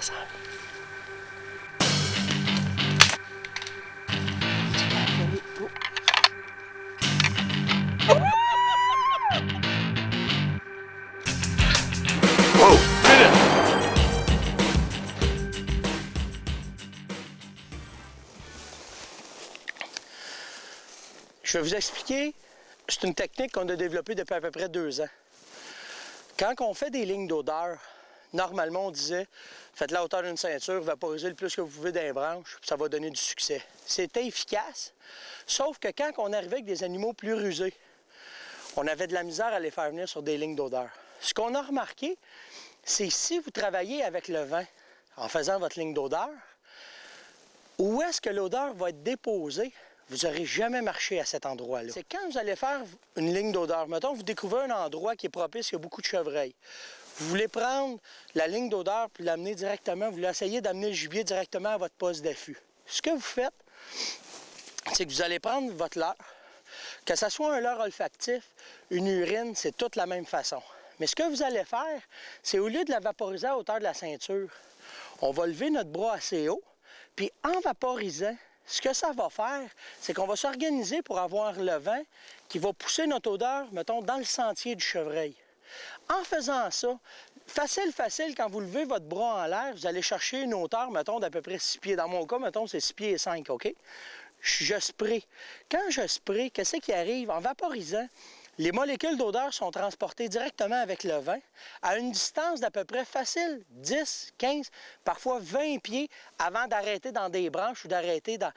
Ça sent. Oh, did it! Je vais vous expliquer, c'est une technique qu'on a développée depuis à peu près 2 ans. Quand on fait des lignes d'odeur, normalement on disait, faites la hauteur d'une ceinture, vaporisez le plus que vous pouvez dans les branches, puis ça va donner du succès. C'était efficace, sauf que quand on arrivait avec des animaux plus rusés, on avait de la misère à les faire venir sur des lignes d'odeur. Ce qu'on a remarqué, c'est si vous travaillez avec le vent en faisant votre ligne d'odeur, où est-ce que l'odeur va être déposée, vous n'aurez jamais marché à cet endroit-là. C'est quand vous allez faire une ligne d'odeur. Mettons, vous découvrez un endroit qui est propice, il y a beaucoup de chevreuils. Vous voulez prendre la ligne d'odeur puis l'amener directement, vous voulez essayer d'amener le gibier directement à votre poste d'affût. Ce que vous faites, c'est que vous allez prendre votre leurre, que ce soit un leurre olfactif, une urine, c'est toute la même façon. Mais ce que vous allez faire, c'est au lieu de la vaporiser à hauteur de la ceinture, on va lever notre bras assez haut, puis en vaporisant, ce que ça va faire, c'est qu'on va s'organiser pour avoir le vent qui va pousser notre odeur, mettons, dans le sentier du chevreuil. En faisant ça, facile, quand vous levez votre bras en l'air, vous allez chercher une hauteur, mettons, d'à peu près 6 pieds. Dans mon cas, mettons, c'est 6 pieds et 5, OK? Je spray. Quand je spray, qu'est-ce qui arrive? En vaporisant, les molécules d'odeur sont transportées directement avec le vent à une distance d'à peu près facile, 10, 15, parfois 20 pieds avant d'arrêter dans des branches ou d'arrêter dans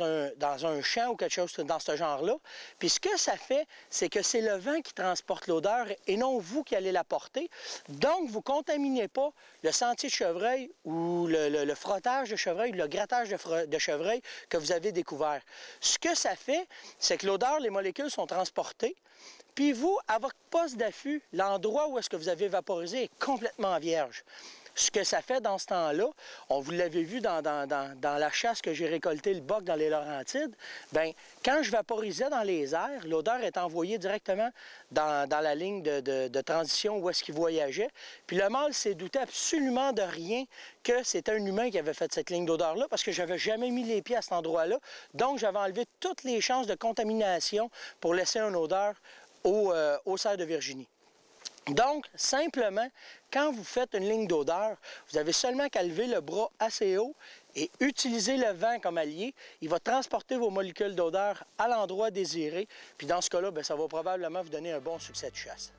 un champ ou quelque chose dans ce genre-là. Puis ce que ça fait, c'est que c'est le vent qui transporte l'odeur et non vous qui allez la porter. Donc, vous ne contaminez pas le sentier de chevreuil ou le frottage de chevreuil, le grattage de chevreuil que vous avez découvert. Ce que ça fait, c'est que l'odeur, les molécules sont transportées. Puis vous, à votre poste d'affût, l'endroit où est-ce que vous avez vaporisé est complètement vierge. Ce que ça fait dans ce temps-là, on vous l'avait vu dans la chasse que j'ai récolté le boc dans les Laurentides, bien, quand je vaporisais dans les airs, l'odeur est envoyée directement dans la ligne de transition où est-ce qu'il voyageait. Puis le mâle s'est douté absolument de rien que c'était un humain qui avait fait cette ligne d'odeur-là parce que je n'avais jamais mis les pieds à cet endroit-là. Donc, j'avais enlevé toutes les chances de contamination pour laisser une odeur au cerf de Virginie. Donc, simplement, quand vous faites une ligne d'odeur, vous avez seulement qu'à lever le bras assez haut et utiliser le vent comme allié. Il va transporter vos molécules d'odeur à l'endroit désiré. Puis dans ce cas-là, bien, ça va probablement vous donner un bon succès de chasse.